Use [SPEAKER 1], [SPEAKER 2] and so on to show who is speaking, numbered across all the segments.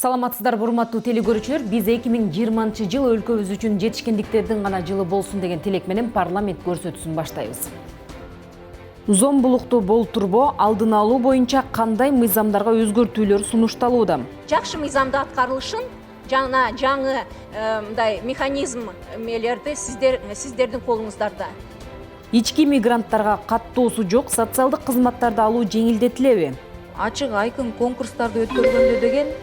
[SPEAKER 1] Саламатсыздар урматтуу телекөрүүчүлөр, биз 2020 жыл өлкөбүз үчүн жетишкендиктердин гана жылы болсун деген тилек менен парламент көрсөтүүсүн баштайбыз. Зомбулукту болтурбоо, алдын алуу боюнча кандай мыйзамдарга өзгөртүүлөр сунушталууда?
[SPEAKER 2] Жакшы мыйзамда аткарылышын жана жаңы мындай механизм мелерди сиздердин колуңуздарда.
[SPEAKER 1] Ички мигранттарга каттоосу жок социалдык кызматтарды алуу жеңилдетилеби?
[SPEAKER 3] Ачык айкын конкурстарды өткөргөндө деген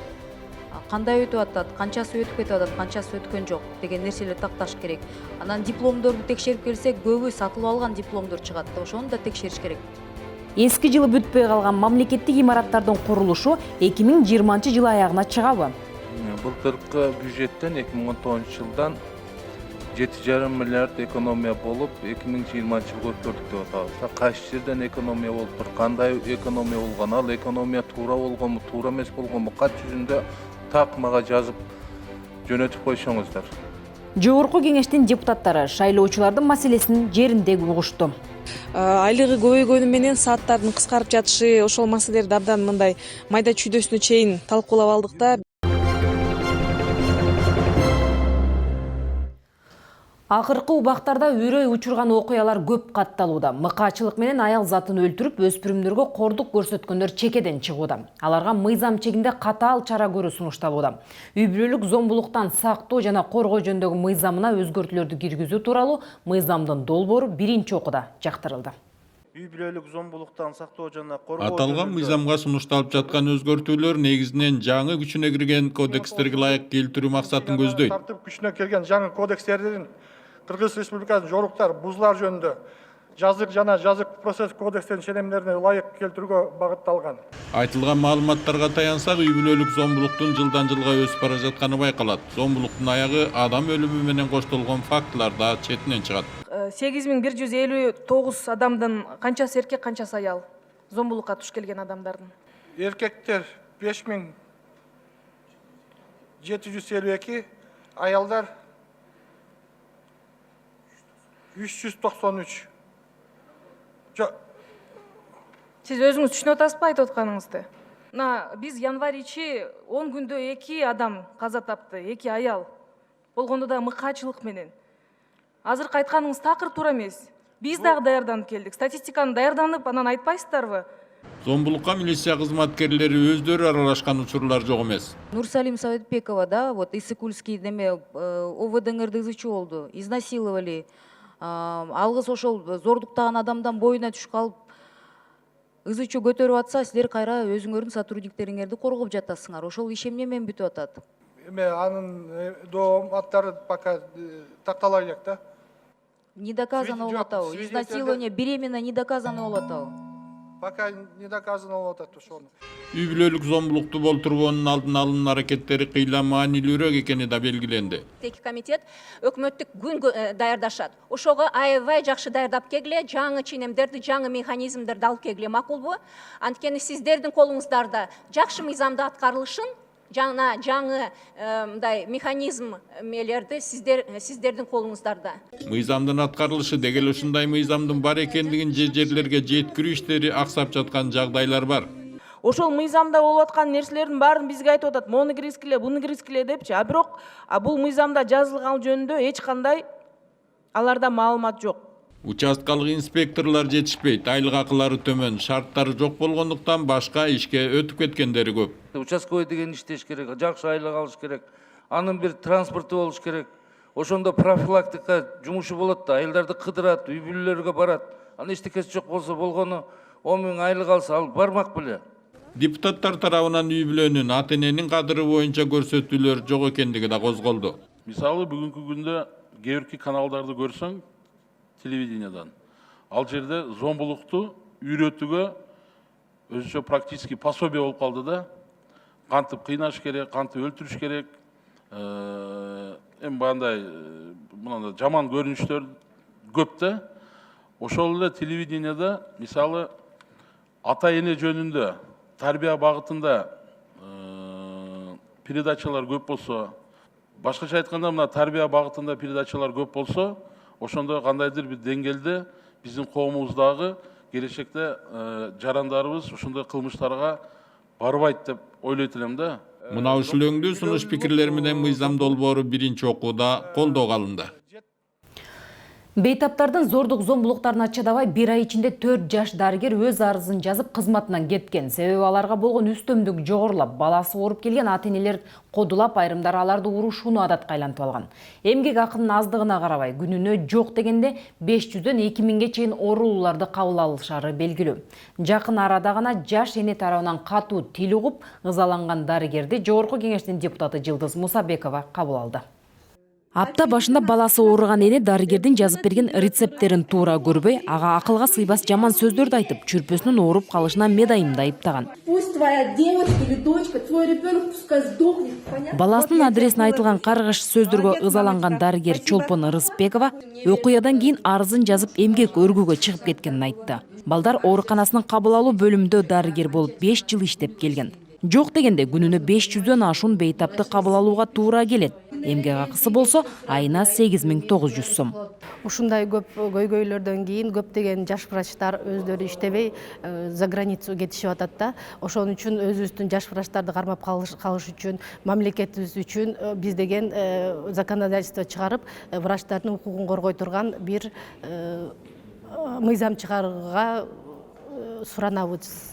[SPEAKER 3] кандай өтүп атат, канчасы өтүп кетип атат, канчасы өткөн жок деген нерселерди такташ керек. Анан дипломдорду текшерип келсек, көбү сатылып алган дипломдор чыгат. Ошону да текшериш керек.
[SPEAKER 1] Эски жылы бүтпөй калган мамлекеттик имараттардын курулушу 2020 жыл аягына чыгабы?
[SPEAKER 4] Былтыркы бюджеттен 2019 жылдан 7,5 миллиард экономия болуп, 2020 жылга өткөрдүк деп атабыз. Кайсы жерден экономия болуптур, кандай экономия болгон, ал экономия туура болгонбу, туура эмес болгонбу, кат жүзүндө так мага жазып жөнөтүп койсоңуздар.
[SPEAKER 1] Жогорку кеңештин депутаттары шайлоочулардын маселесин жериндеги угушту.
[SPEAKER 5] Айлыгы көбөйгөнү менен сааттардын кыскарып жатышы, ошол маселелерди абдан мындай майда чүйдөсүнө чейин талкуулап алдык да.
[SPEAKER 1] Акыркы убактарда үрөй учурган окуялар көп катталууда. Мыкаачылык менен аял затын өлтүрүп, өспүрүмдөргө кордук көрсөткөндөр чекеден чыгууда. Аларга мыйзам чегинде катаал чара көрүү сунушталууда. Үй бүлөлүк зомбулуктан сактоо жана коргоо жөнүндөгү мыйзамына өзгөртүүлөрдү киргизүү тууралуу мыйзамдын долбоору биринчи окууда жактырылды.
[SPEAKER 6] Үй бүлөлүк зомбулуктан сактоо жана коргоо
[SPEAKER 7] аталган мыйзамга сунушталып жаткан өзгөртүүлөр негизинен жаңы күчүнө кирген кодекстерге ылайык келтирүү максатын көздөйт.
[SPEAKER 6] Тартып күчүнө кирген жаңы кодекстердин Кыргыз Республикасынын жоруктар бузулар жөнүндө жазык жана жазык процесс кодекстерин ченемдерине ылайык келтирүүгө багытталган.
[SPEAKER 7] Айтылган маалыматтарга таянсак, үй бүлөлүк зомбулуктун жылдан жылга өсүп бара жатканы байкалат. Зомбулуктун аягы адам өлүмү менен коштолгон фактылар да четинен чыгат.
[SPEAKER 5] 8159 адамдын канчасы эркек, канчасы аял зомбулукка туш келген адамдардын?
[SPEAKER 6] Эркектер 5752, аялдар 393.
[SPEAKER 5] Сиз өзүңүз түшүнүп атасызбы айтып атканыңызды? Биз январь ичи 10 күндө 2 адам каза тапты, 2 аял. Болгондо да мыкаачылык менен. Азыркы айтканыңыз такыр туура эмес. Биз дагы даярданып келдик. Статистиканы даярданып, анан айтпайсыздарбы?
[SPEAKER 7] Зомбулукка милиция кызматкерлери өздөрү аралашкан учурлар жок эмес.
[SPEAKER 3] Нурсалим Советбекова, да, вот Иссыкульский ОВД ызычы болду. Изнасиловали. Алгыс ошол зордуктаган адамдан боюна түшүп калып, ызычы көтөрүп атса, силер кайра өзүңөрдүн сотрудниктериңерди коргоп жатасыңар. Ошол иш эмне менен бүтүп атат?
[SPEAKER 6] Анын аттары пока тактала элек да.
[SPEAKER 3] Не доказано болуп атабы? Изнасилование беременна не доказано болуп атабы?
[SPEAKER 6] Пока не доказано болуп атат ошону.
[SPEAKER 7] Үй бүлөлүк зомбулукту болтургоонун алдын алуунун аракеттери кыйла маанилүүрөөк экени да белгиленди.
[SPEAKER 2] Комитет өкмөттүк күн даярдашат. Ошого аябай жакшы даярдап келгиле, жаңы ченемдерди, жаңы механизмдерди алып келгиле макулбу? Анткени сиздердин колуңуздарда жакшы мыйзамда аткарылышын жана жаңы мындай механизм мелерди сиздердин колуңуздарда.
[SPEAKER 7] Мыйзамдын аткарылышы дегел ушундай мыйзамдын бар экендигин жерлерге жеткирүү иштери аксап жаткан жагдайлар бар.
[SPEAKER 5] Ошол мыйзамда болуп аткан нерселердин баарын бизге айтып атат. Мону киргизгиле, буну киргизгиле депчи. Бирок бул мыйзамда жазылган жөнүндө эч кандай аларда маалымат жок.
[SPEAKER 7] Участкалык инспекторлор жетишпейт, айлык акылары төмөн, шарттары жок болгондуктан башка ишке өтүп кеткендери көп.
[SPEAKER 8] Участковый деген иштеш керек, жакшы айлык алыш керек. Анын бир транспорту болуш керек. Ошондо профилактика жумушу болот да, аялдарды кыдырат, үй бүлөлөргө барат. Анын эчтекеси жок болсо болгону 10 000 айлык алса, ал бармак беле.
[SPEAKER 7] Депутаттар тарабынан үй бүлөнүн ата-эненин кадыры боюнча көрсөтүүлөр жок экендиги да козголду.
[SPEAKER 9] Мисалы бүгүнкү күндө кээ-бирки каналдарды көрсөң, телевидениядан, ал жерде зомбулукту үйрөтүүгө өзүнчө практически пособие болуп калды да. Кантип кыйнаш керек, кантип өлтүрүш керек. Бандай мындай жаман көрүнүштөр көп да. Ошол эле телевиденияда мисалы ата-эне жөнүндө тарбия багытында передачалар көп болсо, башкача айтканда мына тарбия багытында передачалар көп болсо, ошондо кандайдыр бир деңгээлде биздин коомубуздагы келечекте жарандарыбыз ошондой кылмыштарга барбайт деп ойлойт элем да.
[SPEAKER 7] Мына ушул өңдүү сунуш пикирлери менен мыйзам долбоору биринчи окууда колдоого алынды.
[SPEAKER 1] Бейтаптардын зордук зомбулуктарына чыдабай 1 ай ичинде 4 жаш дарыгер өз арызын жазып кызматынан кеткен. Себеби аларга болгон үстөмдүк жогорулап, баласы ооруп келген ата-энелер кодулап, айрымдары аларды урушууну адатка айлантып алган. Эмгек акынын аздыгына карабай, күнүнө жок дегенде 500дөн 2000ге чейин оорулууларды кабыл алышары белгилүү. Жакын арада гана жаш эне тарабынан катуу тил угуп, ызаланган дарыгерди Жогорку Кеңештин депутаты Жылдыз Мусабекова кабыл алды. Апта башында баласы ооруган эне дарыгердин жазып берген рецепттерин туура көрбөй, ага акылга сыйбас жаман сөздөрдү айтып, чүрпөсүнүн ооруп калышына медайымды айыптаган.
[SPEAKER 10] Пусть твоя девочка или дочка, твой ребенок пускай сдохнет, понятно?
[SPEAKER 1] Баласынын адресине айтылган каргыш сөздөргө ызаланган дарыгер Чолпон Рыспекова окуядан кийин арызын жазып эмгек өргүүгө чыгып кеткенин айтты. Балдар ооруканасынын кабыл алуу бөлүмүндө дарыгер болуп 5 жыл иштеп келген. Жок дегенде күнүнө 500дөн ашуун бейтапты кабыл алууга туура келет. Эмгек акысы болсо айына 8900 сом.
[SPEAKER 11] Ушундай көп көйгөйлөрдөн кийин көптөгөн жаш врачтар өздөрү иштебей за границу кетишип атат да. Ошон үчүн өзүбүздүн жаш врачтарды кармап калыш үчүн, мамлекетибиз үчүн биз деген законодательство чыгарып, врачтардын укугун коргой турган бир мыйзам чыгарууга суранабыз.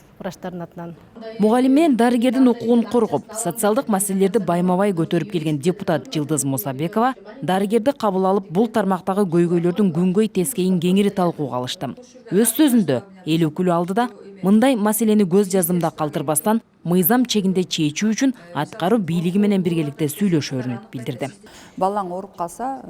[SPEAKER 1] Мугалим менен дарыгердин укугун коргоп, социалдык маселелерди байма-бай көтөрүп келген депутат Жылдыз Мусабекова дарыгерди кабыл алып, бул тармактагы көйгөйлөрдүн күнгөй тескейин кеңири талкууга алышты. Өз сөзүндө эл өкүлү алдыда мындай маселени көз жаздымда калтырбастан мыйзам чегинде чечүү үчүн аткаруу бийлиги менен биргеликте сүйлөшөрүн билдирди.
[SPEAKER 12] Балаң ооруп калса,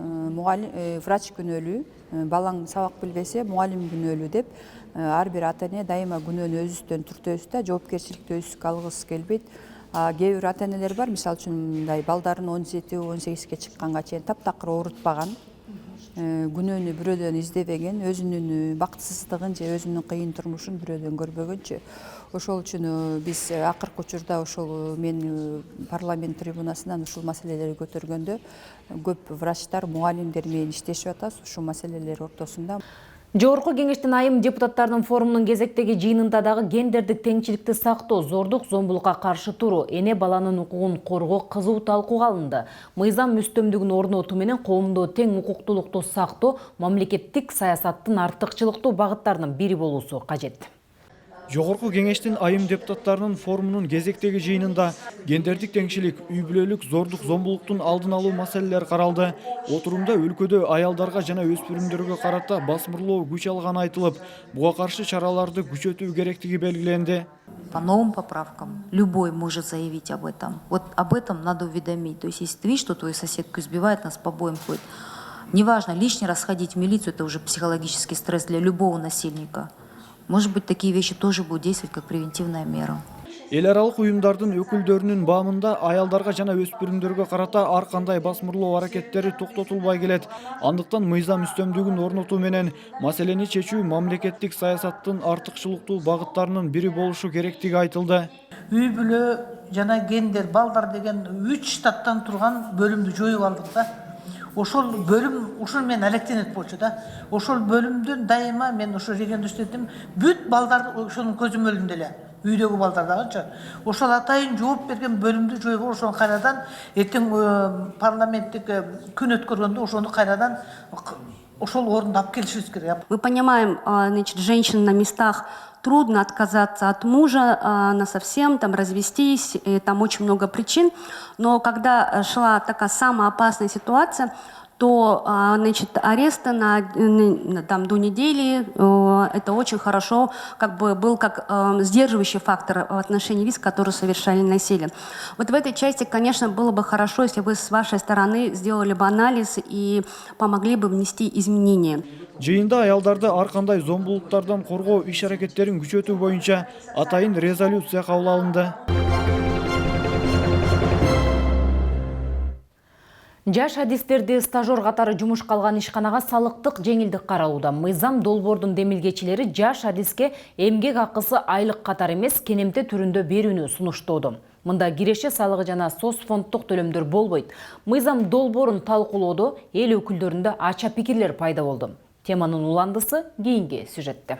[SPEAKER 12] врач күнөөлүү, балаң сабак билбесе, мугалим күнөөлүү деп ар бир ата-эне дайыма күнөөнү өзүбүздөн түртөбүз да, жоопкерчиликти өзүбүзгө алгыбыз келбейт. Кээ бир ата-энелер бар, мисалы үчүн мындай балдарын 17-18ге чыкканга чейин таптакыр оорутпаган, күнөөнү бирөөдөн издебеген, өзүнүн бактысыздыгын же өзүнүн кыйын турмушун бирөөдөн көрбөгөнчү. Ошол үчүн биз акыркы учурда ошол мен парламент трибунасынан ушул маселелерди көтөргөндө көп врачтар, мугалимдер менен иштешип атабыз ушул маселелер ортосунда.
[SPEAKER 1] Жогорку Кеңештин айым депутаттардын форумунун кезектеги жыйынында дагы гендердик теңчиликти сактоо, зордук зомбулукка каршы туруу, эне баланын укугун коргоо кызуу талкууга алынды. Мыйзам үстөмдүгүн орнотуу менен коомдо тең укуктуулукту сактоо мамлекеттик саясаттын артыкчылыктуу багыттарынын бири болуусу кажет.
[SPEAKER 13] Жогорку Кеңештин айым депутаттарынын форумунун кезектеги жыйынында гендердик теңчилик, үй бүлөлүк зордук зомбулуктун алдын алуу маселелери каралды. Отурумда өлкөдө аялдарга жана өспүрүмдөргө карата басмырлоо күч алганы айтылып, буга каршы чараларды күчөтүү керектиги белгиленди.
[SPEAKER 14] По новым поправкам любой может заявить об этом. Вот об этом надо уведомить. То есть если ты видишь, что твою соседку избивает, нас побоем ходит, неважно, лишний раз ходить в милицию, это уже психологический стресс для любого насильника. Может быть, такие вещи тоже будут действовать как превентивная мера.
[SPEAKER 13] Эл аралык уюмдардын өкүлдөрүнүн баамында аялдарга жана өспүрүмдөргө карата ар кандай басмырлоо аракеттери токтотулбай келет. Андыктан мыйзам үстөмдүгүн орнотуу менен маселени чечүү мамлекеттик саясаттын артыкчылыктуу багыттарынын бири болушу керектиги айтылды.
[SPEAKER 15] Үй бүлө жана гендер, балдар деген 3 штаттан турган бөлүмдү жоюп алдык да. Ошол бөлүм ушул мен алектенет болчу да. Ошол бөлүмдөн дайыма мен ошол региондо иштедим. Бүт балдар ошонун көзөмөлүндө эле. Үйдөгү балдар дагычы. Ошол атайын жооп берген бөлүмдү жоюп ошону кайрадан эртең парламенттик күн өткөргөндө ошону кайрадан ошол орунду алып келишибиз керек.
[SPEAKER 16] Мы понимаем, значит, женщин на местах трудно отказаться от мужа насовсем, там развестись, и там очень много причин. Но когда шла такая самая опасная ситуация, то, значит, аресты там, до недели, это очень хорошо, как бы был как сдерживающий фактор в отношении лиц, которые совершали насилие. Вот в этой части, конечно, было бы хорошо, если вы с вашей стороны сделали бы анализ и помогли бы внести изменения.
[SPEAKER 13] Жыйында аялдарды ар кандай зомбулуктардан коргоо иш-аракеттерин күчөтүү боюнча атайын резолюция кабыл алынды.
[SPEAKER 1] Жаш адистерди стажер катары жумушка алган ишканага салыктык жеңилдик каралууда. Мыйзам долбоордун демилгечилери жаш адиске эмгек акысы айлык катары эмес, кенемте түрүндө берүүнү сунуштоодо. Мында киреше салыгы жана соцфонддук төлөмдөр болбойт. Мыйзам долбоорун талкуулоодо эл өкүлдөрүндө ача пикирлер пайда болду. Теманын уландысы кийинки сюжетте.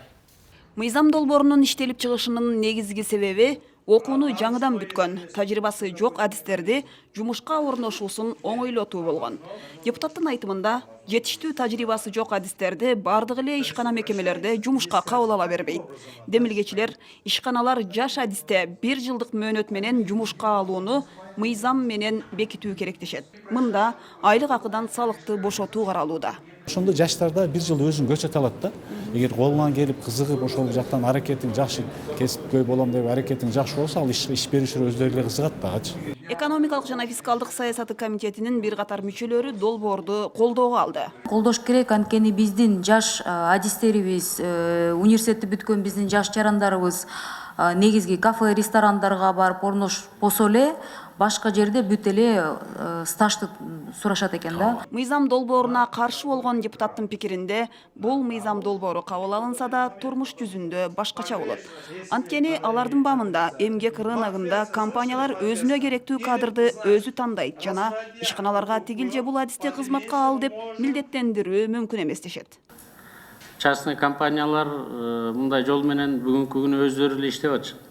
[SPEAKER 17] Мыйзам долбоорунун иштелип чыгышынын негизги себеби окууну жаңыдан бүткөн, тажрыйбасы жок адистерди жумушка орношуусун оңойлотуу болгон. Депутаттын айтымында, жетиштүү тажрыйбасы жок адистерди бардык эле ишкана мекемелерде жумушка кабыл ала бербейт. Демилгечилер ишканалар жаш адисте 1 жылдык мөөнөт менен жумушка алууну мыйзам менен бекитүү керек дешет. Мында айлык акыдан салыкты бошотуу каралууда.
[SPEAKER 18] Ошондо жаштарда 1 жыл өзүн көрсөтө алат да. Эгер колунан келип кызыгып ошол жактан аракетин жакшы кесипкөй болом деп аракетин жакшы болсо, ал иш берүүчүлөр өздөрү эле кызыгат дагычы.
[SPEAKER 17] Экономикалык жана фискалдык саясаты комитетинин бир катар мүчөлөрү долбоорду колдоого алды.
[SPEAKER 3] Колдош керек, анткени биздин жаш адистерибиз, университетти бүткөн биздин жаш жарандарыбыз негизги кафе, ресторандарга барып орношпосо эле башка жерде бүт эле стажды сурашат экен да.
[SPEAKER 17] Мыйзам долбооруна каршы болгон депутаттын пикиринде, бул мыйзам долбоору кабыл алынса да турмуш жүзүндө башкача болот. Анткени алардын бамында эмгек рыногунда компаниялар өзүнө керектүү кадрды өзү тандайт жана ишканаларга тигил же бул адисте кызматка ал деп милдеттендирүү мүмкүн эмес дешет.
[SPEAKER 19] Частный компаниялар мындай жол менен бүгүнкү күнү өздөрү эле иштеп атышат.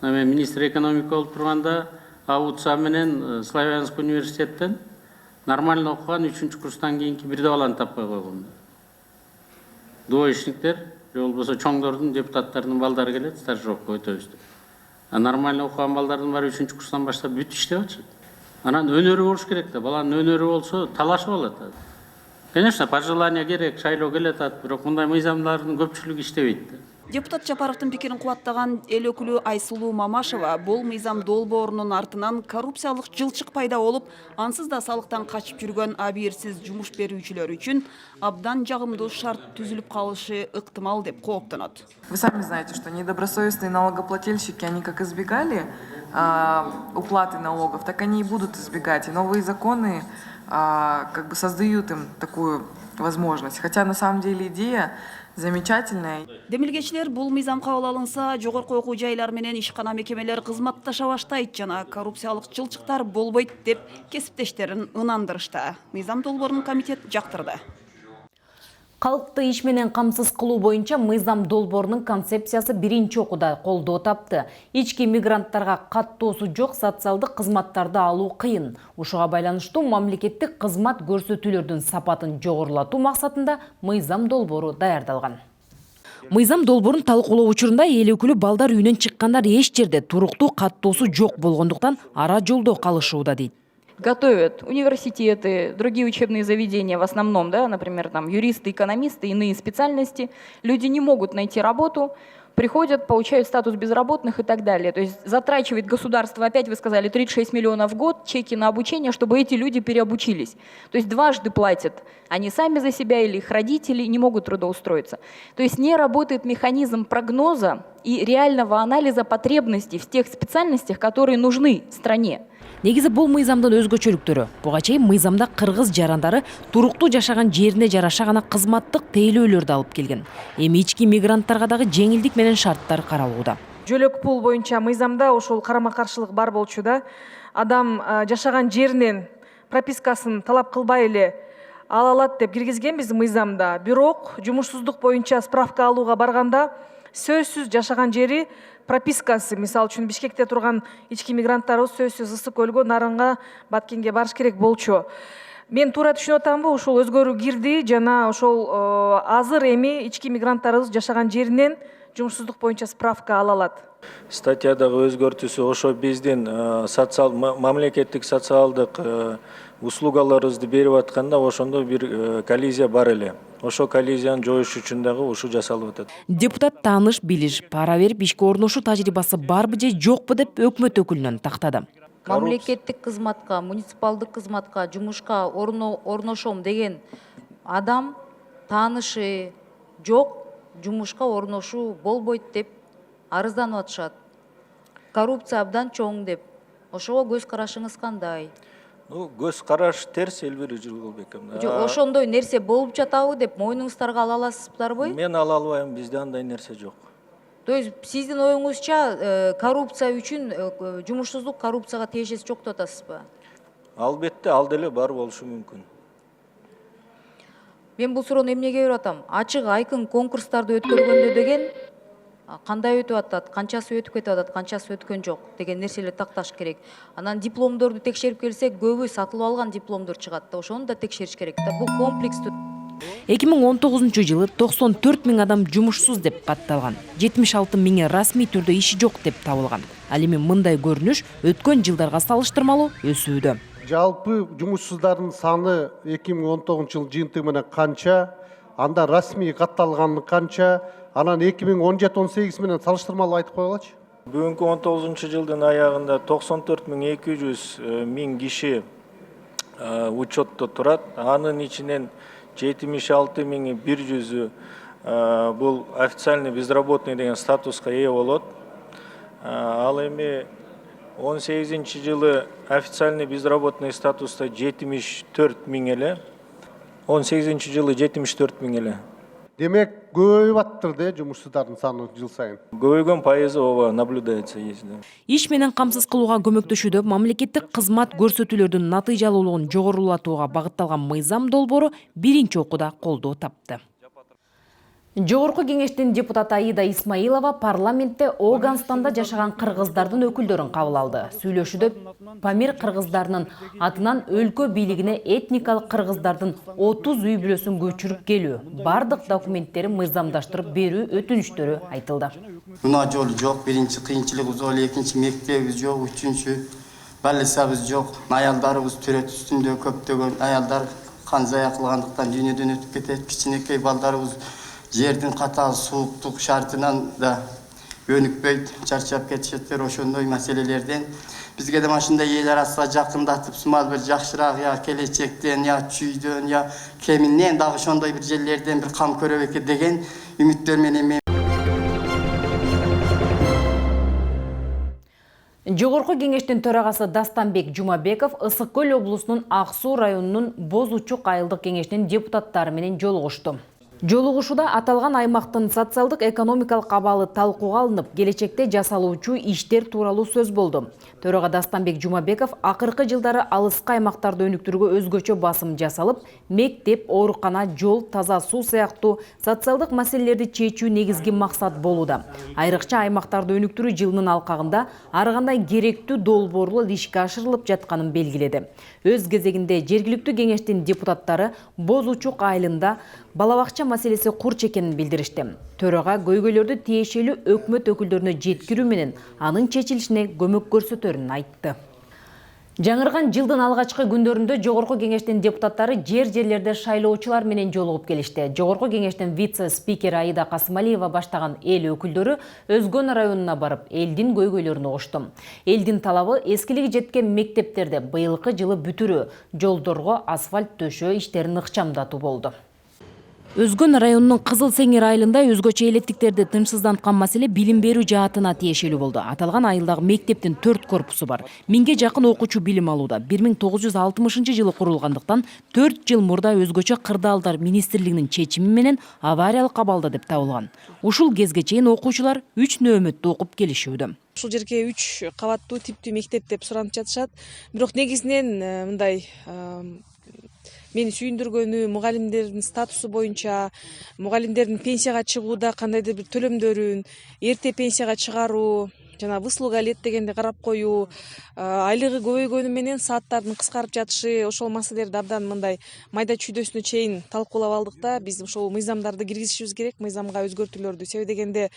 [SPEAKER 19] Мен министр экономика болуп турганда АУЦА менен Славянск университеттен нормально окуган 3-курстан кийинки бирде баланы таппай койгон. Двоечниктер, же болбосо чоңдордун, депутаттардын балдары келет, стажировка өтөбүз деп. Нормально окуган балдардын баары 3-курстан баштап бүт иштеп атышат. Анан өнөрү болуш керек да. Баланын өнөрү болсо талашып алат. Конечно, пожелание керек, шайлоо келет, бирок мындай мыйзамдардын көпчүлүгү иштебейт.
[SPEAKER 17] Депутат Жапаровдун пикирин кубаттаган эл өкүлү Айсулуу Мамашева бул мыйзам долбоорунун артынан коррупциялык жылчык пайда болуп, ансыз да салыктан качып жүргөн абийирсиз жумуш берүүчүлөр үчүн абдан жагымдуу шарт түзүлүп калышы ыктымал деп кооптонот.
[SPEAKER 20] Вы сами знаете, что недобросовестные налогоплательщики, они как избегали уплаты налогов, так они и будут избегать. И новые законы как бы создают им такую возможность. Хотя на самом деле идея замечательная.
[SPEAKER 17] Демилгечилер бул мыйзам кабыл алынса, жогорку окуу жайлар менен ишкана мекемелер кызматташа баштайт жана коррупциялык жылчыктар болбойт деп кесиптештерин ынандырышты. Мыйзам долбоорун комитет жактырды.
[SPEAKER 1] Калкты иш менен камсыз кылуу боюнча мыйзам долбоорунун концепциясы биринчи окууда колдоо тапты. Ички мигранттарга каттоосу жок социалдык кызматтарды алуу кыйын. Ушуга байланыштуу мамлекеттик кызмат көрсөтүүлөрдүн сапатын жогорулатуу максатында мыйзам долбоору даярдалган. Мыйзам долбоорун талкуулоо учурунда эл өкүлү балдар үйүнөн чыккандар эч жерде туруктуу каттоосу жок болгондуктан ара жолдо калышууда дейт.
[SPEAKER 21] Готовят университеты, другие учебные заведения в основном, да, например, там юристы, экономисты, иные специальности. Люди не могут найти работу, приходят, получают статус безработных и так далее. То есть затрачивает государство, опять вы сказали, 36 миллионов в год, чеки на обучение, чтобы эти люди переобучились. То есть дважды платят. Они сами за себя или их родители не могут трудоустроиться. То есть не работает механизм прогноза и реального анализа потребностей в тех специальностях, которые нужны стране.
[SPEAKER 1] Негизи бул мыйзамдын өзгөчөлүктөрү. Буга чейин мыйзамда кыргыз жарандары туруктуу жашаган жерине жараша гана кызматтык тейлөөлөрдү алып келген. Эми ички мигранттарга дагы жеңилдик менен шарттар каралууда.
[SPEAKER 5] Жөлөк пул боюнча мыйзамда ошол карама-каршылык бар болчу да. Адам жашаган жеринен пропискасын талап кылбай эле ала алат деп киргизгенбиз мыйзамда. Бирок жумушсуздук боюнча справка алууга барганда сөзсүз жашаган жери пропискасы, мисал үчүн Бишкекте турган ички мигранттарыбыз сөзсүз Ысык көлгө, Нарынга, Баткенге барыш керек болчу. Мен туура түшүнүп атамбы, ошол өзгөрүү кирди жана ошол азыр эми ички мигранттарыбыз жашаган жеринен жумушсуздук боюнча справка ала алат.
[SPEAKER 22] Статьядагы өзгөртүүсү ошо биздин мамлекеттик социалдык услугаларыбызды берип атканда ошондо бир коллизия бар эле. Ошо коллизияны жоюш үчүн дагы ушул жасалып атат.
[SPEAKER 1] Депутат тааныш билиш, пара берип ишке орношуу тажрыйбасы барбы же жокпу деп өкмөт өкүлүнөн тактады.
[SPEAKER 3] Мамлекеттик кызматка, муниципалдык кызматка, жумушка орношом деген адам таанышы жок, жумушка орношуу болбойт деп арызданып атышат. Коррупция абдан чоң деп. Ошого көз карашыңыз кандай?
[SPEAKER 22] Көз караш терс Элвира Жылгылбековна.
[SPEAKER 3] Жок, ошондой нерсе болуп жатабы деп мойнуңуздарга ала аласызбы?
[SPEAKER 22] Мен ала албайм, бизде андай нерсе жок.
[SPEAKER 3] То есть сиздин оюңузча коррупция үчүн жумушсуздук коррупцияга тиешеси жок деп атасызбы?
[SPEAKER 22] Албетте, ал деле бар болушу мүмкүн.
[SPEAKER 3] Мен бул суроону эмнеге берип атам? Ачык айкын конкурстарды өткөргөндө деген кандай өтүп атат, канчасы өтүп кетип атат, канчасы өткөн жок деген нерселерди такташ керек. Анан дипломдорду текшерип келсек, көбү сатылып алган дипломдор чыгат да, ошону да текшериш керек да. Бул комплекстүү.
[SPEAKER 1] 2019 жылы 94 000 адам жумушсуз деп катталган. 76 000 расмий түрдө иши жок деп табылган. Ал эми мындай көрүнүш өткөн жылдарга салыштырмалуу өсүүдө.
[SPEAKER 4] Жалпы жумушсуздардын саны 2019 жыл жыйынтыгы менен канча, анда расмий катталганы канча, анан 2017-18 менен салыштырмалуу айтып койгулачы.
[SPEAKER 22] Бүгүнкү 19 жылдын аягында 94 200 киши учетто турат. Анын ичинен 76 100 бул официальный безработный деген статуска ээ болот. Ал эми 18 жылы официальный безработный статуста 74 000 эле. 18 жылы 74 000 эле.
[SPEAKER 4] Демек көбөйүп аттыр да жумушсуздардын саны жыл сайын.
[SPEAKER 22] Көбөйгөн пайызы ооба наблюдается есть.
[SPEAKER 1] Иш менен камсыз кылууга көмөктөшүүдө мамлекеттик кызмат көрсөтүүлөрдүн натыйжалуулугун жогорулатууга багытталган мыйзам долбоору биринчи окууда колдоо тапты. Жогорку кеңештин депутаты Аида Исмаилова парламентте Оганстанда жашаган кыргыздардын өкүлдөрүн кабыл алды. Сүйлөшүүдө Памир кыргыздарынын атынан өлкө бийлигине этникалык кыргыздардын 30 үй бүлөсүн көчүрүп келүү, бардык документтерин мыйзамдаштырып берүү өтүнүчтөрү айтылды.
[SPEAKER 6] Мына жол жок, биринчи кыйынчылыгыбыз ол, экинчи мектебибиз жок, үчүнчү баллисабыз жок, аялдарыбыз төрөт үстүндө көптөгөн аялдар канзая кылгандыктан дүйнөдөн өтүп кетет, кичинекей балдарыбыз жердин катаал сууктук шартынан да өнүкпөйт, чарчап кетишеттер. Ошондой маселелерден бизге да машинда эл арасына жакындатып, сымал бир жакшыраак я келечектен, я чүйдөн, я кеминен дагы ошондой бир жерлерден бир кам көрөм экен деген үмүттөр менен мен.
[SPEAKER 1] Жогорку кеңештин төрагасы Дастанбек Жумабеков Ысык Көл облусунун Ак Суу районунун Боз Учук айылдык кеңешинин депутаттары менен жолугушту. Жолугушууда аталган аймактын социалдык экономикалык абалы талкууга алынып, келечекте жасалуучу иштер тууралуу сөз болду. Төрага Дастанбек Жумабеков акыркы жылдары алыскы аймактарды өнүктүрүүгө өзгөчө басым жасалып, мектеп, оорукана, жол, таза суу сыяктуу социалдык маселелерди чечүү негизги максат болууда. Айрыкча аймактарды өнүктүрүү жылынын алкагында ар кандай керектүү долбоорлор ишке ашырылып жатканын белгиледи. Өз кезегинде жергиликтүү кеңештин депутаттары Боз Учук айылында балабакча маселеси курч экенин билдиришти. Төрага көйгөйлөрдү тиешелүү өкмөт өкүлдөрүнө жеткирүү менен анын чечилишине көмөк көрсөтөрүн айтты. Жаңырган жылдын алгачкы күндөрүндө Жогорку кеңештин депутаттары жерлерде шайлоочулар менен жолугуп келишти. Жогорку кеңештин вице-спикери Аида Касымалиева баштаган эл өкүлдөрү Өзгөн районуна барып, элдин көйгөйлөрүн угушту. Элдин талабы эскилиги жеткен мектептерде быйылкы жылы бүтүрүү, жолдорго асфальт төшөө иштерин ыкчамдатуу болду. Өзгөн районунун Кызыл Сеңир айылында өзгөчө элеттиктерди тынчсызданткан маселе билим берүү жаатына тиешелүү болду. Аталган айылдагы мектептин 4 корпусу бар. 1000ге жакын окуучу билим алууда. 1960 жылы курулгандыктан 4 жыл мурда өзгөчө кырдаалдар министрлигинин чечими менен авариялык абалда деп табылган. Ушул кезге чейин окуучулар 3 нөөмөттө окуп келишүүдө.
[SPEAKER 5] Ушул жерге 3 кабаттуу типтүү мектеп деп суранып жатышат. Бирок негизинен мындай мени сүйүндүргөнү мугалимдердин статусу боюнча, мугалимдердин пенсияга чыгууда кандайдыр бир төлөмдөрүн эрте пенсияга чыгаруу, жана выслуга лет дегенди карап коюу, айлыгы көбөйгөнү менен сааттардын кыскарып жатышы, ошол маселелерди абдан мындай майда чүйдөсүнө чейин талкуулап алдык да. Биз ошол мыйзамдарды киргизишибиз керек, мыйзамга өзгөртүүлөрдү. Себеби дегенде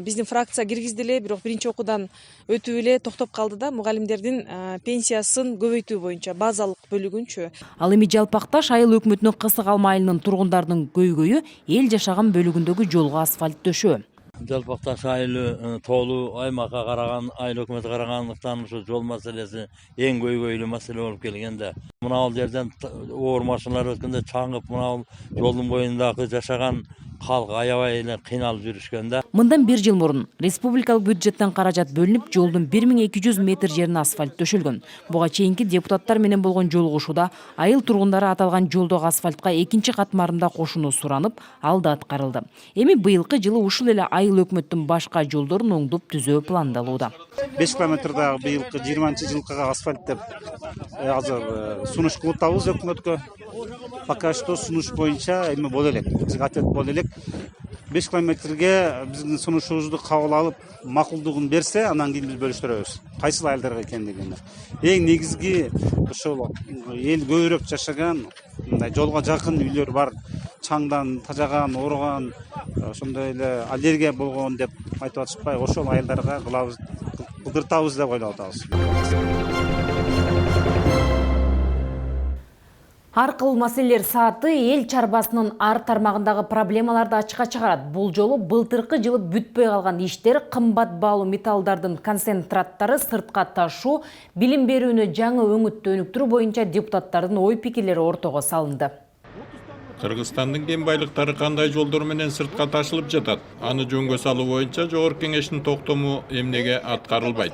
[SPEAKER 5] биздин фракция киргизди эле, бирок биринчи окуудан өтүп эле токтоп калды да, мугалимдердин пенсиясын көбөйтүү боюнча базалык бөлүгүнчү.
[SPEAKER 1] Ал эми Жалпакташ айыл өкмөтүнүн Кысык Алма айылынын тургундарынын көйгөйү эл жашаган бөлүгүндөгү жолго асфальт төшөө.
[SPEAKER 23] Жалпакташ айылы тоолуу аймакка караган, айыл өкмөтү карагандыктан ушу жол маселеси эң көйгөйлүү маселе болуп келген да. Мына жерден оор машиналар өткөндө чаңгып, мына жолдун боюндагы жашаган халк аябай эле кыйналып жүрүшкөн да.
[SPEAKER 1] Мындан 1 жыл мурун республикалык бюджеттен каражат бөлүнүп, жолдун 1200 метр жерине асфальт төшөлгөн. Буга чейинки депутаттар менен болгон жолугушууда айыл тургундары аталган жолдогу асфальтка экинчи катмарында кошууну суранып, алды аткарылды. Эми быйылкы жылы ушул эле айыл өкмөттүн башка жолдорун оңдоп түзөө пландалууда.
[SPEAKER 24] 5 километрдагы быйылкы 20-жылкыга асфальт деп азыр сунуш кылып атабыз өкмөткө. Пока что сунуш боюнча эми боло элек, ответ боло элек. 5 километрге биздин сунушубузду кабыл алып макулдугун берсе, анан кийин биз бөлүштүрөбүз. Кайсыл айылдарга экендигин. Эң негизги ошол эл көбүрөөк жашаган, мындай жолго жакын үйлөр бар, чаңдан тажаган, ооруган, ошондой эле аллергия болгон деп айтып атышпайбы? Ошол айылдарга кылдыртабыз деп ойлоп атабыз.
[SPEAKER 1] Ар кыл маселелер сааты эл чарбасынын ар тармагындагы проблемаларды ачыкка чыгарат. Бул жолу былтыркы жылы бүтпөй калган иштер, кымбат баалуу металлдардын концентраттары сыртка ташуу, билим берүүнү жаңы өңүттө өнүктүрүү боюнча депутаттардын ой пикирлери ортого салынды.
[SPEAKER 2] Кыргызстандын кен байлыктары кандай жолдор менен сыртка ташылып жатат? Аны жөнгө салуу боюнча Жогорку Кеңештин токтому эмнеге аткарылбайт?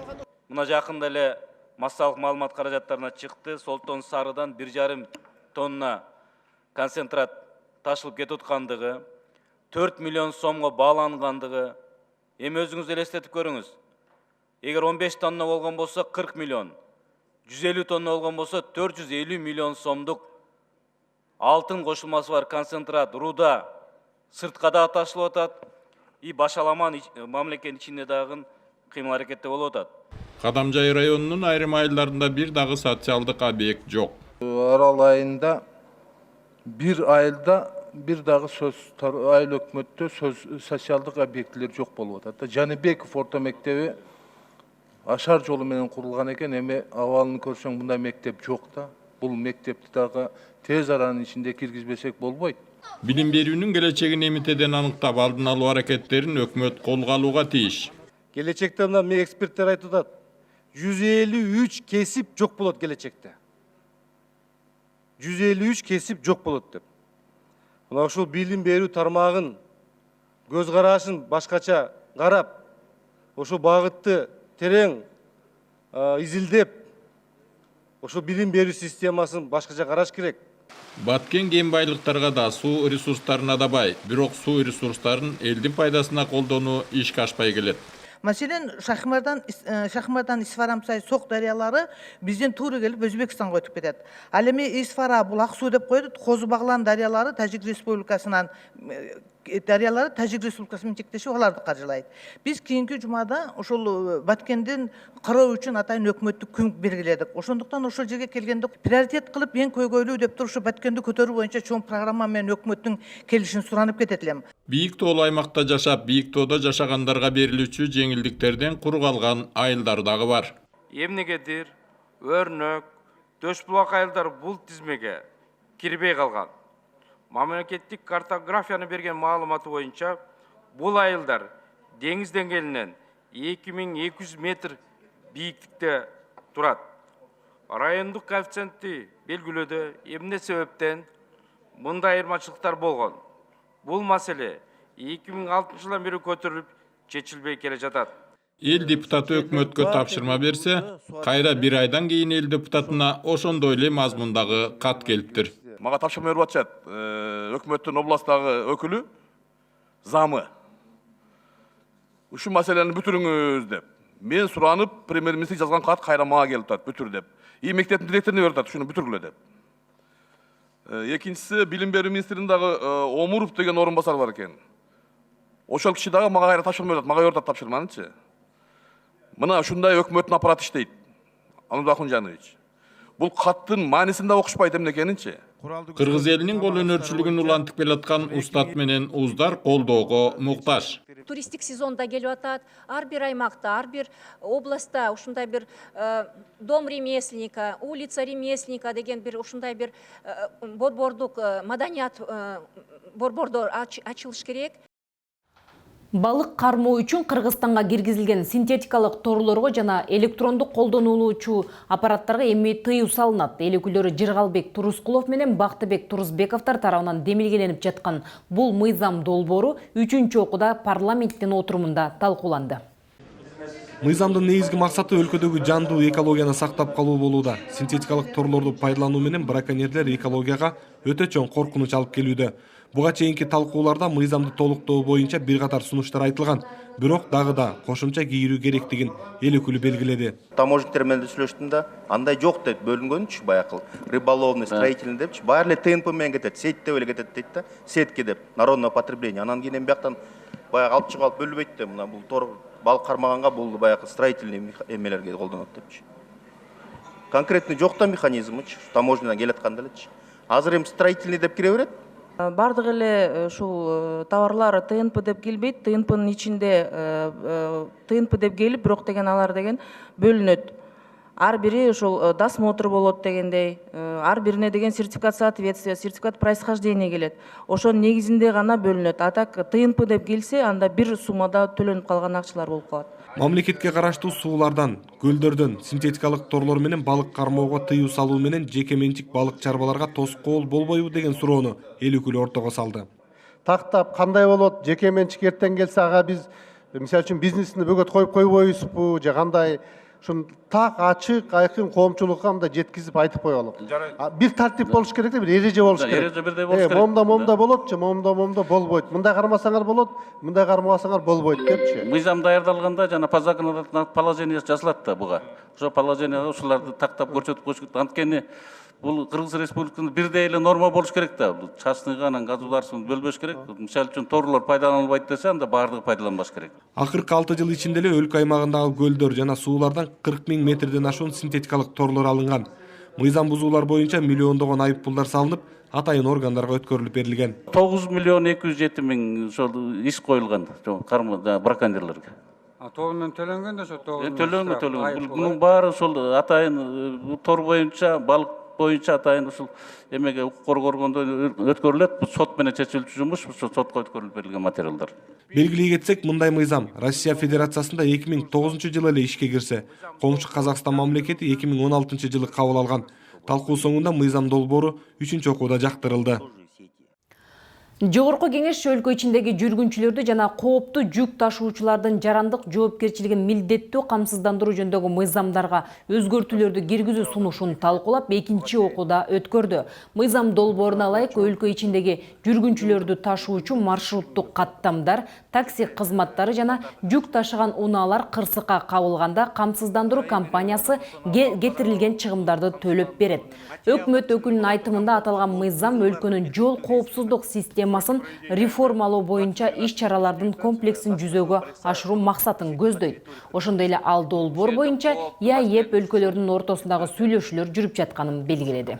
[SPEAKER 7] Мына жакында эле массалык маалымат каражаттарына чыкты. Солтон Сарыдан 1,5 тонна концентрат ташылып кетип аткандыгы, 4 миллион сомго баалангандыгы. Эми өзүңүз элестетип көрүңүз. Эгер 15 тонна болгон болсо 40 миллион, 150 тонна болгон болсо 450 миллион сомдук алтын кошулмасы бар концентрат руда сыртка да ташылып атат. И башаламан мамлекеттин ичинде дагы кыймыл аракетте болуп атат.
[SPEAKER 2] Кадамжай районунун айрым айылдарында бир дагы социалдык объект жок.
[SPEAKER 8] Арал айында bir айылда bir дагы сөз айыл өкмөттө социалдык объектилер жок болуп атат. Жаныбеков орто мектеби ашар жолу менен курулган экен, эми абалын көрсөң мындай мектеп жок да. Бул мектепти дагы тез аранын ичинде киргизбесек болбойт.
[SPEAKER 2] Билим берүүнүн келечегин эмитеден аныктап алдын алуу аракеттерин өкмөт колго алууга тийиш.
[SPEAKER 9] Келечекте мына эксперттер айтып атат. 153 кесип жок болот келечекте. 153 кесип жок болот деп. Мына ошол билим берүү тармагын көз карашын башкача карап, ошол багытты терең изилдеп, ошол билим берүү системасын башкача караш керек.
[SPEAKER 2] Баткен кен байлыктарга да, суу ресурстарына да бай, бирок суу ресурстарын элдин пайдасына колдонуу ишке ашпай келет.
[SPEAKER 15] Мәселен, Шахмардан Исфарамсай соқ дариялары бизден тууру келип Өзбекстанга өтүп кетет. Ал эми Исфара бул ак суу деп коет, Козу Баглан дариялары Тажик Республикасынан дариялары Тажик Республикасымен чектешип аларды каржылайт. Биз кийинки жумада ошол Баткендин кароо үчүн атайын өкмөттүк күн белгиледик. Ошондуктан ошол жерге келгенде приоритет кылып эң көйгөйлүү деп туруп Баткенди көтөрүү боюнча чоң программа менен өкмөттүн келишин суранып кетет элем.
[SPEAKER 2] Бийик тоолуу аймакта жашап, бийик тоодо жашагандарга берилүүчү жеңилдиктерден кур калган айылдар дагы бар.
[SPEAKER 25] Эмнегедир Өрнөк, Төшбулак айылдар бул тизмеге кирбей калган. Мамлекеттик картографияны берген маалыматы боюнча бул айылдар деңиз деңгээлинен 2200 метр бийиктикте турат. Райондук коэффициентти белгилөөдө эмне себептен мындай айырмачылыктар болгон? Бул маселе 2006 жылдан бери көтөрүлүп, чечилбей келе жатат.
[SPEAKER 2] Эл депутаты өкмөткө тапшырма берсе, кайра бир айдан кийин эл депутатына ошондой эле мазмундагы кат келиптир.
[SPEAKER 26] Мага тапшырма берип атышат өкмөттүн областтагы өкүлү, замы. Ушул маселени бүтүрүңүз деп. Мен суранып, премьер-министр жазган кат кайра мага келип атат, бүтүр деп. И мектептин директоруна берип атат, ушуну бүтүргүлө деп. Экинчиси, билим берүү министринин дагы Омуров деген орун басар бар экен. Ошол киши дагы мага кайра тапшырма берип атат, мага берип атат тапшырманычы. Мына ушундай өкмөттүн аппараты иштейт. Анур Ахунжанович. Бул каттын маанисин да окушпайт эмне экенинчи.
[SPEAKER 2] Кыргыз элинин кол өнөрчүлүгүн улантып келаткан устат менен уздар колдоого муктаж.
[SPEAKER 27] Туристик сезонда келип атат, ар бир аймакта, ар бир областта ушундай бир дом ремесленника, улица ремесленника деген бир ушундай бир борбордук маданият борбордор ачылыш керек.
[SPEAKER 1] Балык кармоо үчүн Кыргызстанга киргизилген синтетикалык торлорго жана электрондук колдонулуучу аппараттарга эми тыюу салынат. Эл өкүлдөрү Жыргалбек Турускулов менен Бактыбек Турузбековдор тарабынан демилгеленип жаткан бул мыйзам долбоору 3-чү окууда парламенттин отурумунда талкууланды.
[SPEAKER 28] Мыйзамдын негизги максаты өлкөдөгү жандуу экологияны сактап калуу болууда. Синтетикалык торлорду пайдалануу менен браконьерлер экологияга өтө чоң коркунуч алып келүүдө. Буга чейинки талкууларда мыйзамды толуктоо боюнча бир катар сунуштар айтылган, бирок дагы да кошумча кийирүү керектигин эл өкүлү белгиледи.
[SPEAKER 10] Таможниктер менен сүйлөштүм да, андай жок дейт, бөлүнгөнчү баягы рыболовный, строительный депчи, баары эле ТНП менен кетет, сеть деп эле кетет дейт да, сетки деп, народное потребление. Анан кийин бияктан баягы алып чыгып алып бөлбөйт да, мына бул тор балык кармаганга бул баягы строительный эмелерге колдонот депчи. Конкретный жок да механизмычы, таможнядан келатканда элечи. Азыр эми строительный деп кире берет.
[SPEAKER 5] Бардык эле ушул товарлар ТНП деп келбейт, ТНПнын ичинде ТНП деп келип, бирок деген алар деген бөлүнөт. Ар бири ушул досмотр болот дегендей, ар бирине деген сертификат соответствия, сертификат происхождения келет. Ошонун негизинде гана бөлүнөт. А так ТНП деп келсе, анда бир суммада төлөнүп калган акчалар болуп калат.
[SPEAKER 28] Мамлекетке караштуу суулардан, көлдөрдөн синтетикалык торлор менен балык кармоого тыюу салуу менен жеке менчик балык чарбаларга тоскоол болбойбу деген суроону эл өкүлү ортого салды.
[SPEAKER 4] Тактап кандай болот, жеке менчик эртең келсе ага биз мисалы үчүн бизнесini бөгөт коюп койбойбузбу же кандай? Шун так ачык, айкын коомчулукка мындай жеткизип айтып коелу. Бир тартип болуш керек да, бир эреже болуш керек.
[SPEAKER 7] Эреже бирдей болуш керек.
[SPEAKER 4] Момда болот же, момда болбойт. Мындай кармасаңар болот, мындай кармасаңар болбойт депчи.
[SPEAKER 7] Мыйзам даярдалганда жана по законодательству положение жазылат да буга. Ошо положенияга ушуларды тактап көрсөтүп коюш керек. Анткени бул Кыргыз Республикасында бирдей эле норма болуш керек да. Бул частныйга анан государственный бөлбөш керек. Мисалы үчүн торлор пайдаланылбайт десе, анда баардыгы пайдаланбаш керек.
[SPEAKER 28] Акыркы 6 жыл ичинде эле өлкө аймагындагы көлдөр жана суулардан 40 000 метрден ашуун синтетикалык торлор алынган. Мыйзам бузуулар боюнча миллиондогон айып пулдар салынып, атайын органдарга өткөрүлүп берилген.
[SPEAKER 7] 9 миллион 207 миң ошол иш коюлган браконьерлерге.
[SPEAKER 11] Толугунан төлөнгөн да ошо
[SPEAKER 7] Төлөнгөн. Бунун баары ошол атайын тор боюнча, балык боюнча атайын ушул эмеге укук коргооргондо өткөрүлөт. Бул сот менен чечилчү жумуш, ошо сотко өткөрүлүп берилген материалдар.
[SPEAKER 28] Белгилей кетсек, мындай мыйзам Россия Федерациясында 2009 жылы эле ишке кирсе, коңшу Казакстан мамлекети 2016 жылы кабыл алган. Талкуу соңунда мыйзам долбоору 3-чү окууда жактырылды.
[SPEAKER 1] Жогорку кеңеш өлкө ичиндеги жүргүнчүлөрдү жана кооптуу жүк ташуучулардын жарандык жоопкерчилигин милдеттүү камсыздандыруу жөнүндөгү мыйзамдарга өзгөртүүлөрдү киргизүү сунушун талкуулап 2-чи окууда өткөрдү. Мыйзам долбооруна ылайык өлкө ичиндеги жүргүнчүлөрдү ташуучу маршруттук каттамдар, такси кызматтары жана жүк ташыган унаалар кырсыкка кабылганда камсыздандыруу компаниясы кетирилген чыгымдарды төлөп берет. Өкмөт өкүлүнүн айтымында аталган мыйзам өлкөнүн жол коопсуздук системасын реформалоо боюнча иш-чаралардын комплексин жүзөгө ашыруу максатын көздөйт. Ошондой эле ал долбоор боюнча ЕАЭП өлкөлөрүнүн ортосундагы сүйлөшүүлөр жүрүп жатканын белгиледи.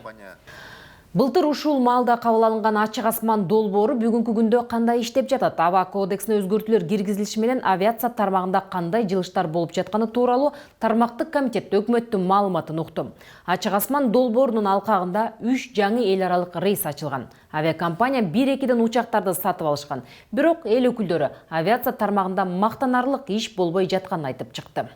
[SPEAKER 1] Былтыр ушул маалда кабыл алынган ачык асман долбоору бүгүнкү күндө кандай иштеп жатат? Аба кодексине өзгөртүүлөр киргизилиши менен авиация тармагында кандай жылыштар болуп жатканы тууралуу тармактык комитет өкмөттүн маалыматын укту. Ачык асман долбоорунун алкагында 3 жаңы эл аралык рейс ачылган. Авиакомпания 1-2 учактарды сатып алышкан. Бирок эл өкүлдөрү авиация тармагында мактанарлык иш болбой жатканын айтып чыкты.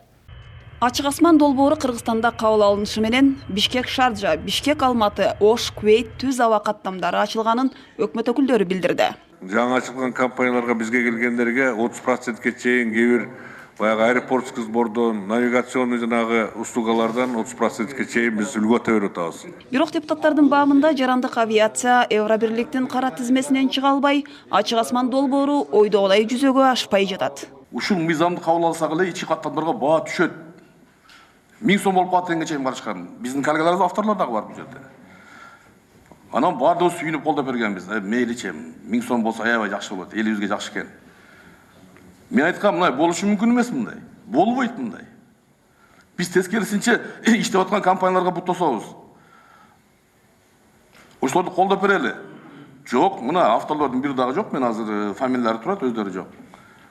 [SPEAKER 17] Ачык асман долбоору Кыргызстанда кабыл алынышы менен Бишкек Шаржа, Бишкек Алматы, Ош, Кувейт, Түз аба каттамдары ачылганын өкмөт өкүлдөрү билдирди.
[SPEAKER 12] Жаңы ачылган компанияларга бизге келгендерге 30%ке чейин кээ бир баягы аэропортский сбордон, навигационный жанагы услугалардан 30%ке чейин биз үлгөтө берип атабыз.
[SPEAKER 17] Бирок депутаттардын баамында жарандык авиация Евробирликтин кара тизмесинен чыга албай, ачык асман долбоору ойдогудай жүзөгө ашпай жатат.
[SPEAKER 26] Ушул мыйзамды кабыл алсак эле ички каттамдарга баа түшөт. 1000 сом болуп калат дегенге чейин барышкан. Биздин коллегаларыбыз авторлор дагы бар бул жерде. Анан баардыгыбыз сүйүнүп колдоп бергенбиз. Мейличи 1000 сом болсо аябай жакшы болот. Элибизге жакшы экен. Мен айткам, мындай болушу мүмкүн эмес мындай. Болбойт мындай. Биз тескерисинче иштеп аткан компанияларга бут тособуз. Ошолорду колдоп берели. Жок, мына авторлордун бири дагы жок. Мен азыр фамилиялары турат, өздөрү жок.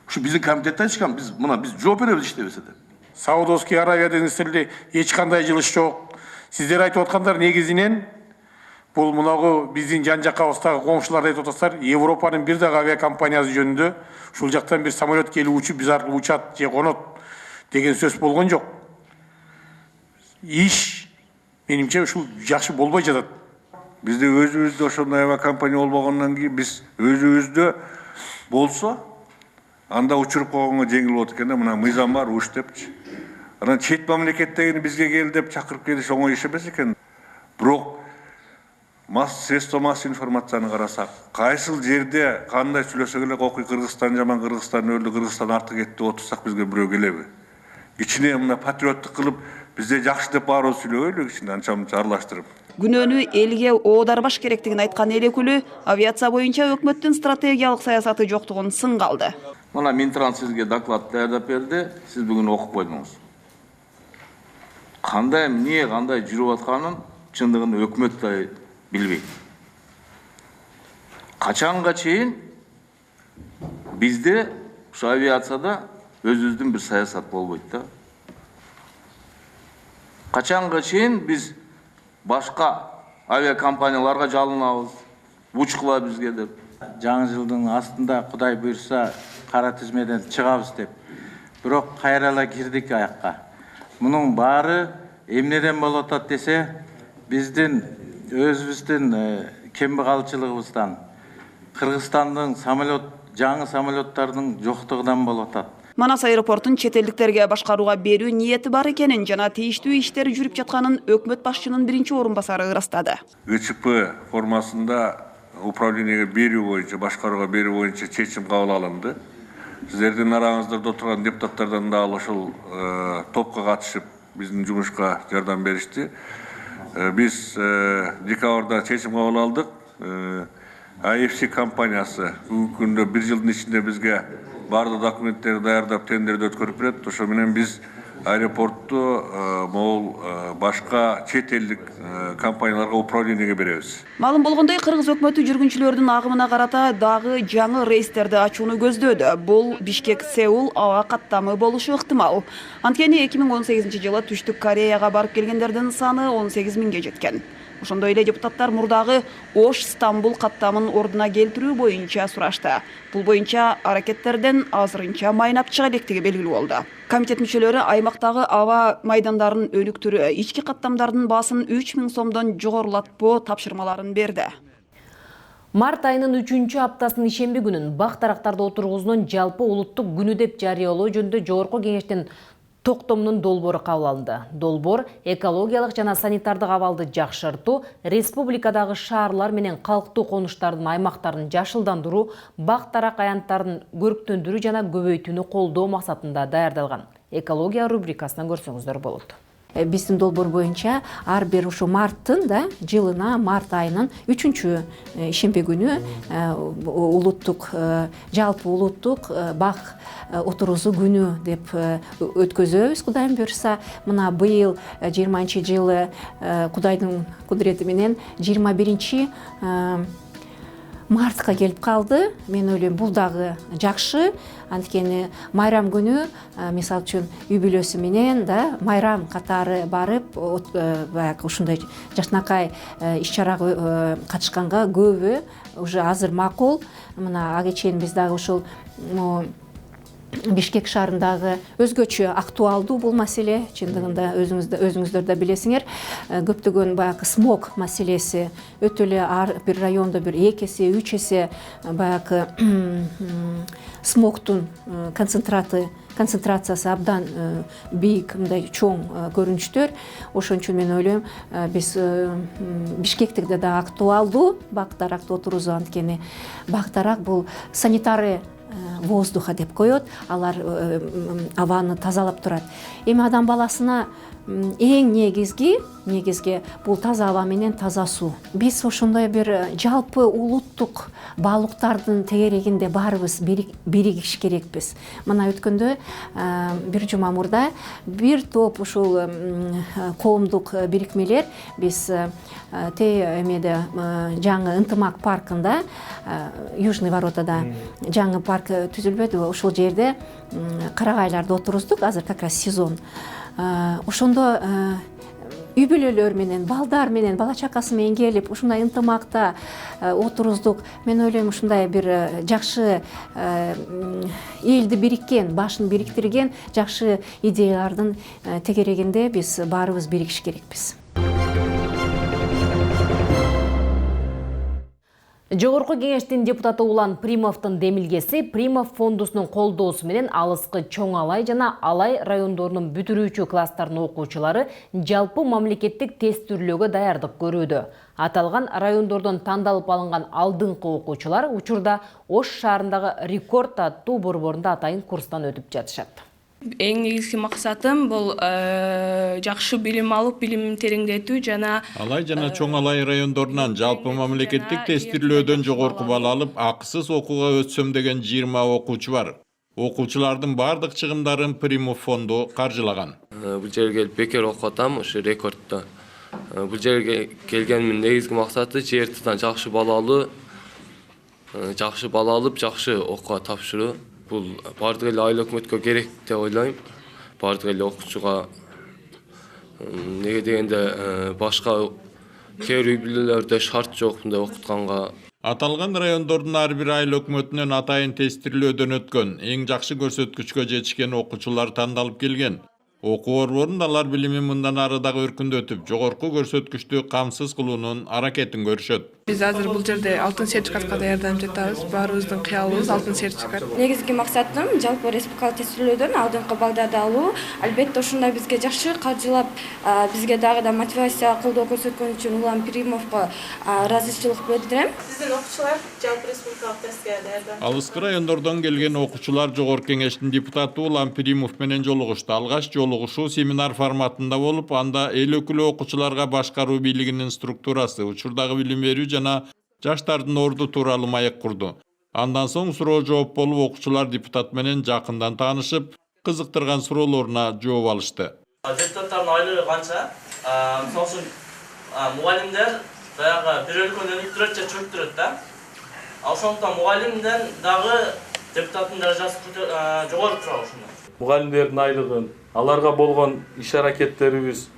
[SPEAKER 26] Ушу биздин комитетте айтышкан, биз жооп беребиз иштебесе деп.
[SPEAKER 13] Саудовский Аравия деңиздерде эч кандай жылыш жок. Сиздер айтып аткандар негизинен бул мунагу биздин жан жаккабыздагы коңшуларды айтып атасыздар. Европанын бир дагы авиакомпаниясы жөнүндө ушул жактан бир самолет келип учуп, биз аркылуу учат же конот деген сөз болгон жок. Иш менимче ушул жакшы болбой жатат.
[SPEAKER 12] Бизде өзүбүздө ошондой авиакомпания болбогондон кийин биз өзүбүздө болсо анда учуруп койгонго жеңил болот экен да, мына мыйзам бар уш депчи. Анан чет мамлекеттен бизге кел деп чакырып келиш оңой иш эмес экен. Бирок средства массовой информацияны карасак, кайсыл жерде кандай сүйлөсөк эле окуй Кыргызстан жаман, Кыргызстан өлдү, Кыргызстан артык кетти деп отурсак бизге бирөө келеби? Кичине мына патриоттук кылып, бизде жакшы деп баары сүйлөбөйлү, кичине анча мынча аралаштырып.
[SPEAKER 17] Күнөөнү элге оодарбаш керектигин айткан эл өкүлү авиация боюнча өкмөттүн стратегиялык саясаты жоктугун сынга алды.
[SPEAKER 3] Мына Минтранс сизге доклад даярдап берди, сиз бүгүн окуп койдуңуз. Кандай эмне, кандай жүрүп атканын чындыгын өкмөт да билбейт. Качанга чейин бизде ушу авиацияда өзүбүздүн бир саясат болбойт да. Качанга чейин биз башка авиакомпанияларга жалынабыз, учкула бизге деп.
[SPEAKER 14] Жаңы жылдын астында Кудай буйрса кара тизмеден чыгабыз деп. Бирок кайрала кирдик аякка. Мунун баары эмнеден болуп атат десе, биздин өзүбүздүн кембагалчылыгыбыздан, Кыргызстандын жаңы самолеттардын жоктугунан болуп атат.
[SPEAKER 17] Манас аэропортун чет элдиктерге башкарууга берүү ниети бар экенин жана тийиштүү иштер жүрүп жатканын өкмөт башчынын биринчи орун басары ырастады.
[SPEAKER 12] ГЧП формасында управлениеге берүү боюнча, башкарууга берүү боюнча чечим кабыл алынды. Сиздердин араңыздарда отурган депутаттардан да ошол топко катышып биздин жумушка жардам беришти. Биз декабрда чечим кабыл алдык. AFC компаниясы бүгүнкү күндө 1 жылдын ичинде бизге бардык документтерди даярдап тендерди өткөрүп берет. Ошо менен биз аэропортту могул башка чет элдик компанияларга управлениеге беребиз.
[SPEAKER 17] Малым болгондой, Кыргыз өкмөтү жүргүнчүлөрдүн агымына карата дагы жаңы рейстерди ачууну көздөөдө. Бул Бишкек-Сеул аба каттамы болушу ыктымал. Анткени 2018 жылы Түштүк Кореяга барып келгендердин саны 18 миңге жеткен. Ошондой эле депутаттар мурдагы Ош-Стамбул каттамын ордуна келтирүү боюнча сурашты. Бул боюнча аракеттерден азырынча майнап чыга электиги белгилүү болду. Комитет мүчөлөрү аймактагы аба майдандарын өнүктүрүү, ички каттамдардын баасын 3000 сомдон жогорулатпоо тапшырмаларын берди.
[SPEAKER 1] Март айынын 3-чү аптасынын ишемби күнүн бак дарактарды отургузуунун жалпы улуттук күнү деп жарыялоо жөнүндө Жогорку Кеңештин токтомунун долбоору кабыл алынды. Долбоор экологиялык жана санитардык абалды жакшыртуу, республикадагы шаарлар менен калктуу конуштардын аймактарын жашылдандыруу, бак дарак аянттарын көрктөндүрүү жана көбөйтүүнү колдоо максатында даярдалган. Экология рубрикасынан көрсөңүздөр болот. Биздин долбоор боюнча ар бир ушу марттын жылына март айынын 3-чү ишемби күнү улуттук жалпы улуттук бак отургузуу күнү деп өткөзөбүз. Кудайым буйрса, мына быйыл 20-жылы Кудайдын кудурети менен 21 мартка келип калды. Мен ойлойм, бул дагы жакшы. Анткени майрам күнү, мисалы үчүн үй бүлөсү менен майрам катары барып, баягы ушундай жакшынакай иш-чарага катышканга көбү уже азыр макул. Мына ага чейин биз дагы ушул Бишкек шаарындагы өзгөчө актуалдуу бул маселе, чындыгында өзүңүздөр да билесиңер. Көптөгөн баягы смог маселеси өтө эле ар бир райондо бир 2 эсе, 3 эсе баягы смогтун концентрациясы абдан бийик, мындай чоң көрүнүштөр. Ошон үчүн мен ойлойм, биз Бишкектикте да актуалдуу бак даракты отургузуу, анткени бак дарак бул санитары воздуха деп коет, алар абаны тазалап турат. Эми адам баласына эң негизги бул таза аба менен таза суу. Биз ошондой бир жалпы улуттук баалуулуктардын тегерегинде баарыбыз биригиш керекпиз. Мына өткөндө бир жума мурда бир топ ушул коомдук бирикмелер биз эмеде жаңы ынтымак паркында, Южный воротада жаңы парк түзүлбөдү, ошол жерде карагайларды отургуздук, азыр как раз сезон. Ошондо үй бүлөлөр менен, балдар менен, бала чакасы менен келип, ушундай ынтымакта отургуздук. Мен ойлойм, ушундай бир жакшы элди бириккен, башын бириктирген жакшы идеялардын тегерегинде биз баарыбыз биригиш керекпиз. Жогорку кеңештин депутаты Улан Примовдун демилгеси Примов фондусунун колдоосу менен Алыскы Чоң Алай жана Алай райондорунун бүтүрүүчү класстарынын окуучулары жалпы мамлекеттик тестирлөөгө даярдык көрүүдө. Аталган райондордон тандалып алынган алдыңкы окуучулар учурда Ош шаарындагы Рекорд аттуу борборунда атайын курстан өтүп жатышат.
[SPEAKER 6] Эң негизги максатым бул жакшы билим алып, билимин тереңдетүү жана
[SPEAKER 2] Алай жана Чоң Алай райондорунан жалпы мамлекеттик тестирлөөдөн жогорку бала алып, акысыз окууга өтсөм деген 20 окуучу бар. Окуучулардын бардык чыгымдарын Примов фонду каржылаган.
[SPEAKER 16] Бул жерге бекер окуп атам, ушу Рекордто. Бул жерге келгениmin негизги максаты ЖРТдан жакшы бала алып, жакшы окууга тапшыруу. Бул бардык эле айыл өкмөткө керек деп ойлойм. Бардык эле окуучуга неге дегенде башка кээ бир үй-бүлөлөрдө шарт жок мындай окутканга.
[SPEAKER 2] Аталган райондордун ар бир айыл өкмөтүнөн атайын тестирлөөдөн өткөн, эң жакшы көрсөткүчкө жетишкен окуучулар тандалып келген. Окуу борборунда алар билими мындан ары дагы өркүндөтүп, жогорку көрсөткүчтү камсыз кылуунун аракетин көрүшөт.
[SPEAKER 6] Биз азыр бул жерде алтын сертификатка даярданып жатабыз. Баарыбыздын кыялыбыз алтын сертификат.
[SPEAKER 18] Негизги максатым жалпы республикалык тестирлөөдөн алдыңкы балдарды алуу. Албетте ушунда бизге жакшы каржылап, бизге дагы да мотивация, колдоо көрсөткөн үчүн Улан Примовго ыраазычылык билдирем.
[SPEAKER 6] Сиздин окуучулар жалпы республикалык тестке даярданып.
[SPEAKER 2] Алыскы райондордон келген окуучулар Жогорку кеңештин депутаты Улан Примов менен жолугушту. Алгач жолугушуу семинар форматында болуп, анда эл өкүлү окуучуларга башкаруу бийлигинин структурасы, учурдагы билим берүү жана жаштардын орду тууралуу маек курду. Андан соң суроо жооп болуп, окуучулар депутат менен жакындан таанышып, кызыктырган суроолоруна жооп алышты.
[SPEAKER 19] Депутаттардын айлыгы канча? Мисалы үчүн мугалимдер баягы бир өлкөнү өнүп турат же чөгүп турат да. Ал ошондуктан мугалимден дагы депутаттын даражасы жогору турат ушунда.
[SPEAKER 20] Мугалимдердин айлыгын, аларга болгон иш аракеттерибиз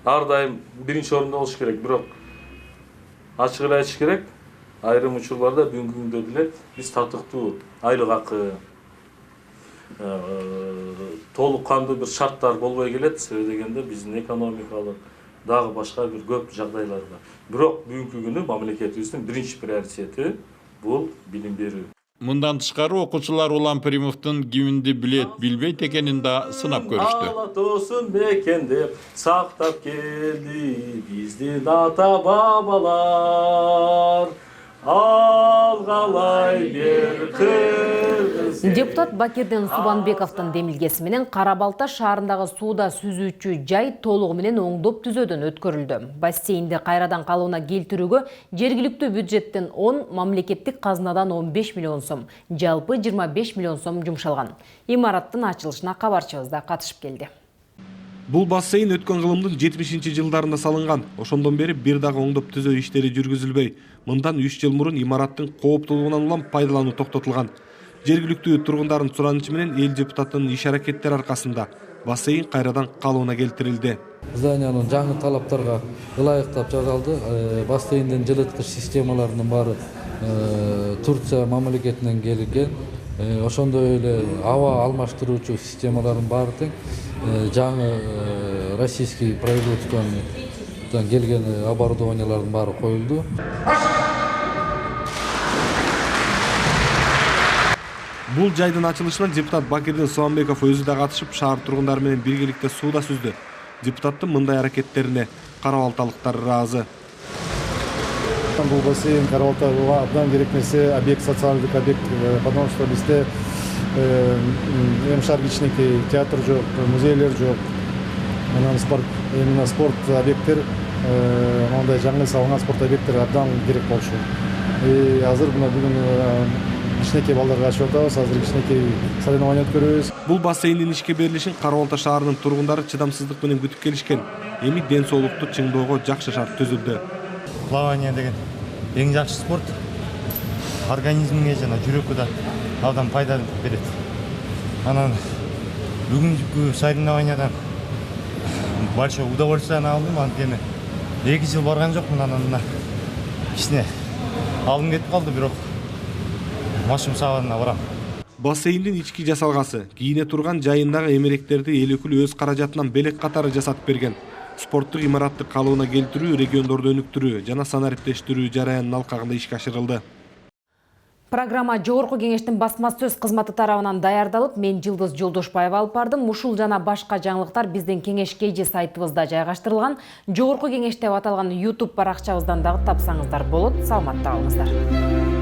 [SPEAKER 20] ар дайым биринчи орунда болуш керек, бирок ачык эле айтыш керек, айрым учурларда бүгүнкү күндө деле биз татыктуу айлык акы, толук кандуу бир шарттар болбой келет, себеби дегенде биздин экономикалык дагы башка бир көп жагдайлар бар. Бирок бүгүнкү күнү мамлекетибиздин биринчи приоритети бул билим берүү.
[SPEAKER 2] Мындан тышкары окуучулар Улан Примовдун киминди билет, билбейт экенин да сынап көрүштү.
[SPEAKER 20] Алатоосун мекендеп, сактап келди биздин ата бабалар. Алгалай бер кыргыз.
[SPEAKER 1] Депутат Бакирден Субанбековдун демилгеси менен Кара-Балта шаарындагы сууда сүзүүчү жай толугу менен оңдоп түзөөдөн өткөрүлдү. Бассейнди кайрадан калыбына келтирүүгө жергиликтүү бюджеттен 10, мамлекеттик казынадан 15 миллион сом, жалпы 25 миллион сом жумшалган. Имараттын ачылышына кабарчыбыз да катышып келди.
[SPEAKER 28] Бул бассейн өткөн кылымдын 70-жылдарында салынган. Ошондон бери бир дагы оңдоп түзөө иштери жүргүзүлбөй. Мындан 3 жыл мурун имараттын кооптуулугунан улам пайдалануу токтотулган. Жергиликтүү тургундардын суранычы менен эл депутатынын иш аракеттери аркасында бассейн кайрадан калыбына келтирилди.
[SPEAKER 21] Зданиянын жаңы талаптарга ылайыктап жасалды. Бассейндин жылыткыч системаларынын баары Турция мамлекетинен келген. Ошондой эле аба алмаштыруучу системалардын баары тең. Жаңы российский производстводан келген оборудованиялардын баары коюлду.
[SPEAKER 28] Бул жайдын ачылышына депутат Бакирден Субанбеков өзү да катышып, шаар тургундары менен биргеликте сууда сүздү. Депутаттын мындай аракеттерине Кара-Балталыктар ыраазы.
[SPEAKER 22] Бул бассейн Кара-Балтага абдан керек нерсе, объект, социалдык объект, потому что бизде шаар кичинекей, театр жок, музейлер жок. Именно спорт объекттер, мындай жаңы салынган спорт объекттер абдан керек болчу. Азыр бүгүн кичинекей балдарга ачып атабыз, азыр кичинекей соревнования өткөрөбүз.
[SPEAKER 28] Бул бассейндин ишке берилишин Кара-Балта шаарынын тургундары чыдамсыздык менен күтүп келишкен. Эми ден соолукту чыңдоого жакшы шарт түзүлдү.
[SPEAKER 22] Плавание деген эң жакшы спорт. Организмге жана жүрөккө да абдан пайда берет. Анан бүгүнкү соревнованиядан большое удовольствие алдым, анткени 2 жыл барган жокмун, анан кичине алым кетип калды, бирок машым сабагына барам.
[SPEAKER 28] Бассейндин ички жасалгасы, кийине турган жайындагы эмеректерди эл өкүлү өз каражатынан белек катары жасатып берген. спорттук имаратты калыбына келтирүү, региондорду өнүктүрүү жана санариптештирүү жараянынын алкагында ишке ашырылды.
[SPEAKER 1] Программа Жогорку кеңештин басма сөз кызматы тарабынан даярдалып, мен Жылдыз Жолдошбаева алып бардым. Ушул жана башка жаңылыктар биздин кеңеш KG сайтыбызда жайгаштырылган. Жогорку кеңеш деп аталган YouTube баракчабыздан дагы тапсаңыздар болот. Саламатта калыңыздар.